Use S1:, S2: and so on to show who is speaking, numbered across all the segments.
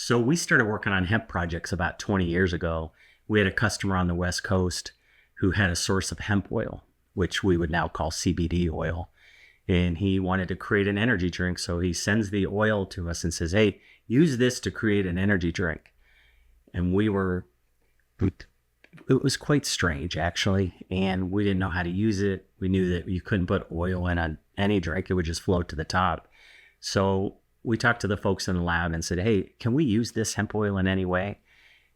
S1: So we started working on hemp projects about 20 years ago. We had a customer on the West Coast who had a source of hemp oil, which we would now call CBD oil. And he wanted to create an energy drink. So he sends the oil to us and says, hey, use this to create an energy drink. And it was quite strange, actually. And we didn't know how to use it. We knew that you couldn't put oil in any drink. It would just float to the top. So we talked to the folks in the lab and said, hey, can we use this hemp oil in any way?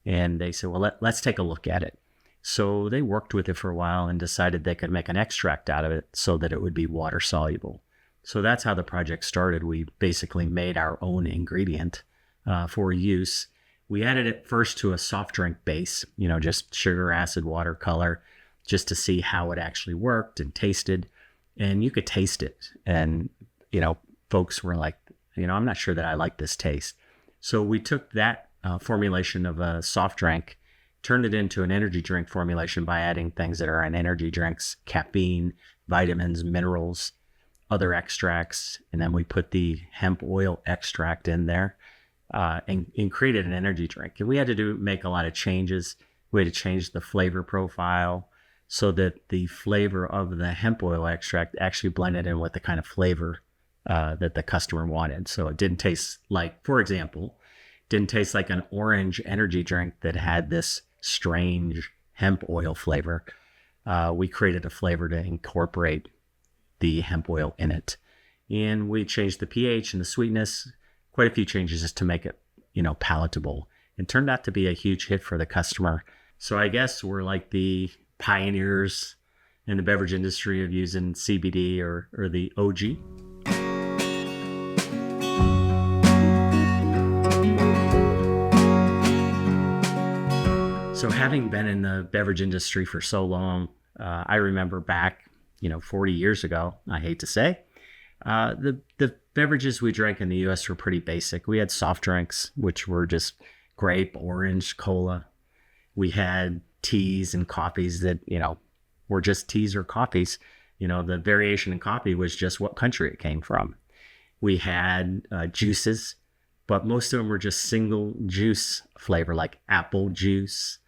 S1: And they said, well, let's take a look at it. So they worked with it for a while and decided they could make an extract out of it so that it would be water soluble. So that's how the project started. We basically made our own ingredient for use. We added it first to a soft drink base, just sugar, acid, water, color, just to see how it actually worked and tasted. And you could taste it. And, folks were like, I'm not sure that I like this taste. So we took that formulation of a soft drink, turned it into an energy drink formulation by adding things that are in energy drinks, caffeine, vitamins, minerals, other extracts. And then we put the hemp oil extract in there and created an energy drink. And we had to make a lot of changes. We had to change the flavor profile so that the flavor of the hemp oil extract actually blended in with the kind of flavor that the customer wanted. So it didn't taste like, for example, an orange energy drink that had this strange hemp oil flavor. We created a flavor to incorporate the hemp oil in it. And we changed the pH and the sweetness, quite a few changes just to make it, palatable. It turned out to be a huge hit for the customer. So I guess we're like the pioneers in the beverage industry of using CBD or the OG. So having been in the beverage industry for so long, I remember back, 40 years ago, I hate to say, the beverages we drank in the U.S. were pretty basic. We had soft drinks, which were just grape, orange, cola. We had teas and coffees that, were just teas or coffees. The variation in coffee was just what country it came from. We had juices, but most of them were just single juice flavor, like apple juice,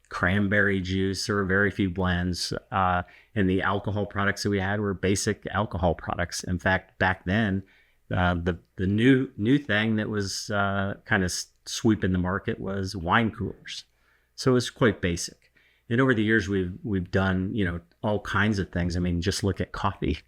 S1: cranberry juice. There were very few blends. And the alcohol products that we had were basic alcohol products. In fact, back then, the new thing that was kind of sweeping the market was wine coolers. So it was quite basic. And over the years, we've done, all kinds of things. I mean, just look at coffee.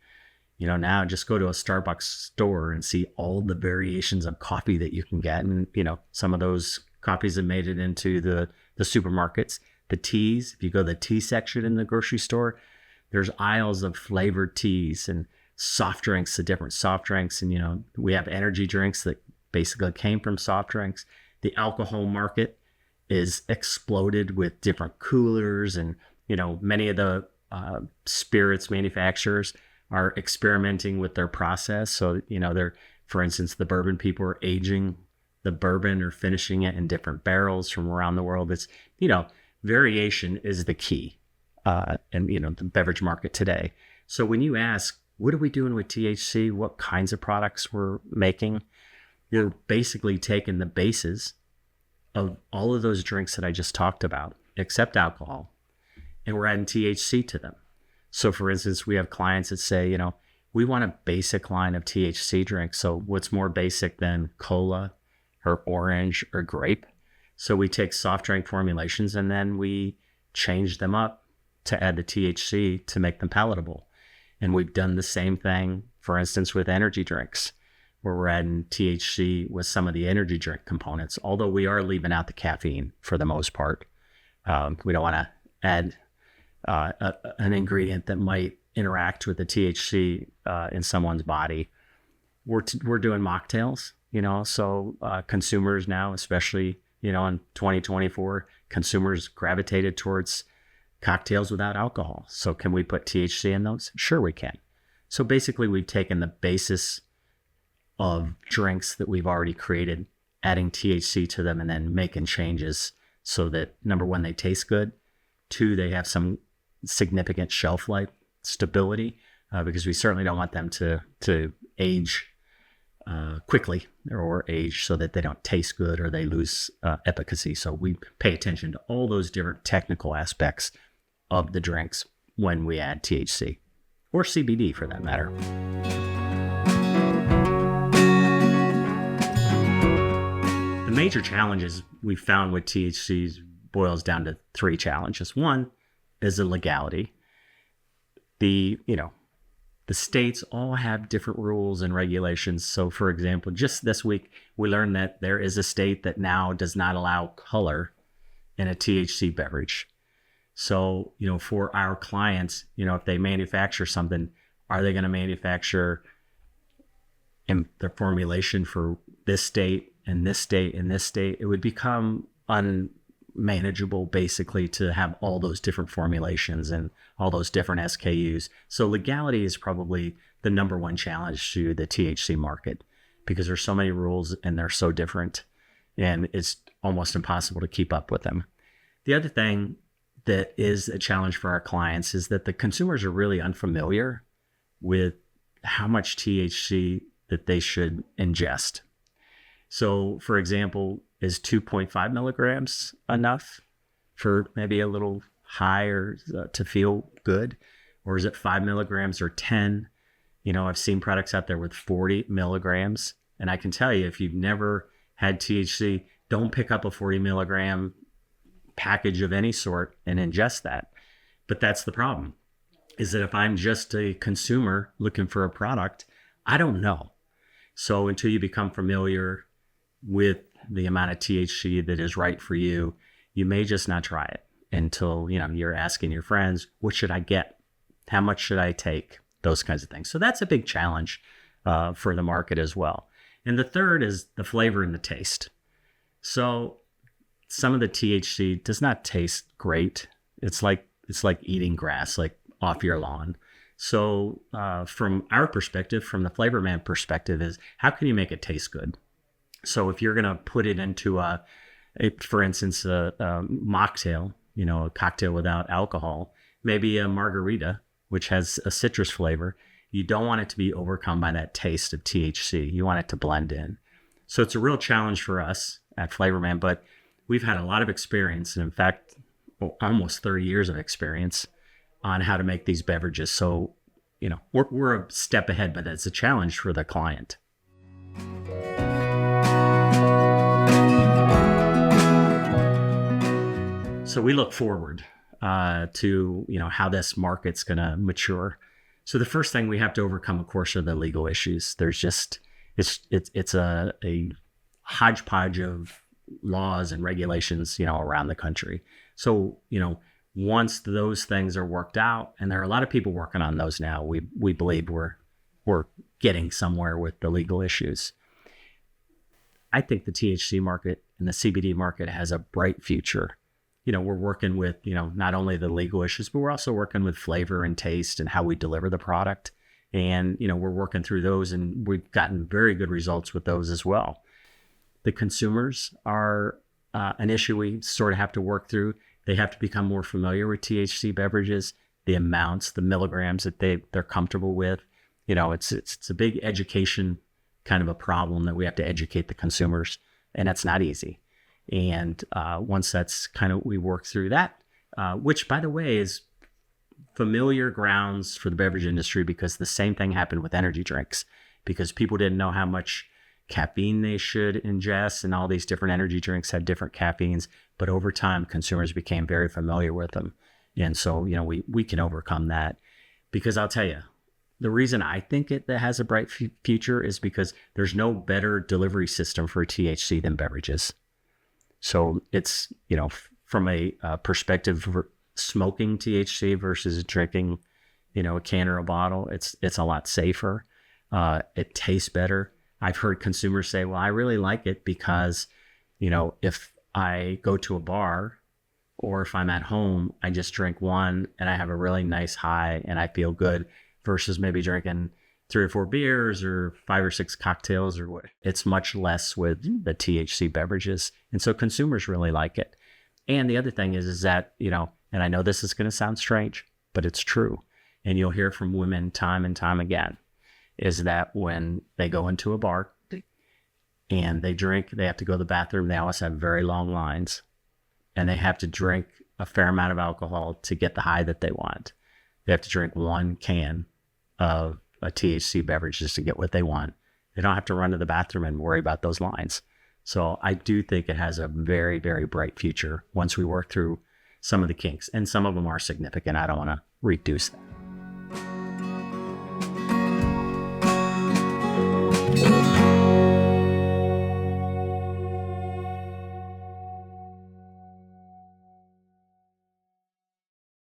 S1: Now just go to a Starbucks store and see all the variations of coffee that you can get. And, some of those coffees have made it into the supermarkets. The teas, if you go to the tea section in the grocery store, there's aisles of flavored teas and soft drinks, the different soft drinks. And, we have energy drinks that basically came from soft drinks. The alcohol market is exploded with different coolers. And, many of the spirits manufacturers are experimenting with their process. So, for instance, the bourbon people are aging the bourbon or finishing it in different barrels from around the world. It's, variation is the key in, the beverage market today. So when you ask, what are we doing with THC? What kinds of products we're making? We're basically taking the bases of all of those drinks that I just talked about, except alcohol, and we're adding THC to them. So for instance, we have clients that say, we want a basic line of THC drinks. So what's more basic than cola or orange or grape? So we take soft drink formulations and then we change them up to add the THC to make them palatable. And we've done the same thing, for instance, with energy drinks, where we're adding THC with some of the energy drink components, although we are leaving out the caffeine for the most part. We don't want to add an ingredient that might interact with the THC in someone's body. We're doing mocktails, so consumers now, especially, in 2024, consumers gravitated towards cocktails without alcohol. So can we put THC in those? Sure, we can. So basically, we've taken the basis of drinks that we've already created, adding THC to them, and then making changes so that, number one, they taste good. Two, they have some significant shelf life stability, because we certainly don't want them to age quickly or age so that they don't taste good or they lose efficacy. So we pay attention to all those different technical aspects of the drinks when we add THC or CBD for that matter. The major challenges we found with THC boils down to 3 challenges. One is the legality. The states all have different rules and regulations. So for example, just this week, we learned that there is a state that now does not allow color in a THC beverage. So, for our clients, if they manufacture something, are they going to manufacture in their formulation for this state and this state and this state? It would become unmanageable basically to have all those different formulations and all those different SKUs. So legality is probably the number one challenge to the THC market because there's so many rules and they're so different and it's almost impossible to keep up with them. The other thing that is a challenge for our clients is that the consumers are really unfamiliar with how much THC that they should ingest. So for example, is 2.5 milligrams enough for maybe a little higher to feel good? Or is it 5 milligrams or 10? I've seen products out there with 40 milligrams. And I can tell you, if you've never had THC, don't pick up a 40 milligram package of any sort and ingest that. But that's the problem, is that if I'm just a consumer looking for a product, I don't know. So until you become familiar with the amount of THC that is right for you, you may just not try it until, you're asking your friends, what should I get? How much should I take? Those kinds of things. So that's a big challenge for the market as well. And the third is the flavor and the taste. So some of the THC does not taste great. It's like eating grass, like off your lawn. So from our perspective, from the Flavorman perspective, is how can you make it taste good? So if you're going to put it into for instance, a mocktail, a cocktail without alcohol, maybe a margarita, which has a citrus flavor, you don't want it to be overcome by that taste of THC. You want it to blend in. So it's a real challenge for us at Flavorman, but we've had a lot of experience, and in fact, almost 30 years of experience on how to make these beverages. So, we're a step ahead, but it's a challenge for the client. So we look forward to, how this market's going to mature. So the first thing we have to overcome, of course, are the legal issues. There's just, it's a hodgepodge of laws and regulations, around the country. So, once those things are worked out, and there are a lot of people working on those now, we believe we're getting somewhere with the legal issues. I think the THC market and the CBD market has a bright future. We're working with, not only the legal issues, but we're also working with flavor and taste and how we deliver the product. And, we're working through those, and we've gotten very good results with those as well. The consumers are an issue we sort of have to work through. They have to become more familiar with THC beverages, the amounts, the milligrams that they're comfortable with. It's a big education kind of a problem that we have to educate the consumers, and that's not easy. And once that's we work through that, which by the way is familiar grounds for the beverage industry, because the same thing happened with energy drinks, because people didn't know how much caffeine they should ingest, and all these different energy drinks had different caffeines. But over time, consumers became very familiar with them. And so, we can overcome that, because I'll tell you, the reason I think it has a bright future is because there's no better delivery system for THC than beverages. So it's, from a perspective of smoking THC versus drinking, a can or a bottle, it's a lot safer. It tastes better. I've heard consumers say, well, I really like it because, if I go to a bar or if I'm at home, I just drink one and I have a really nice high and I feel good, versus maybe drinking 3 or 4 beers or 5 or 6 cocktails or what. It's much less with the THC beverages. And so consumers really like it. And the other thing is that, and I know this is going to sound strange, but it's true. And you'll hear from women time and time again, is that when they go into a bar, and they drink, they have to go to the bathroom. They always have very long lines, and they have to drink a fair amount of alcohol to get the high that they want. They have to drink 1 can of a THC beverage just to get what they want. They don't have to run to the bathroom and worry about those lines. So I do think it has a very, very bright future once we work through some of the kinks, and some of them are significant. I don't want to reduce that.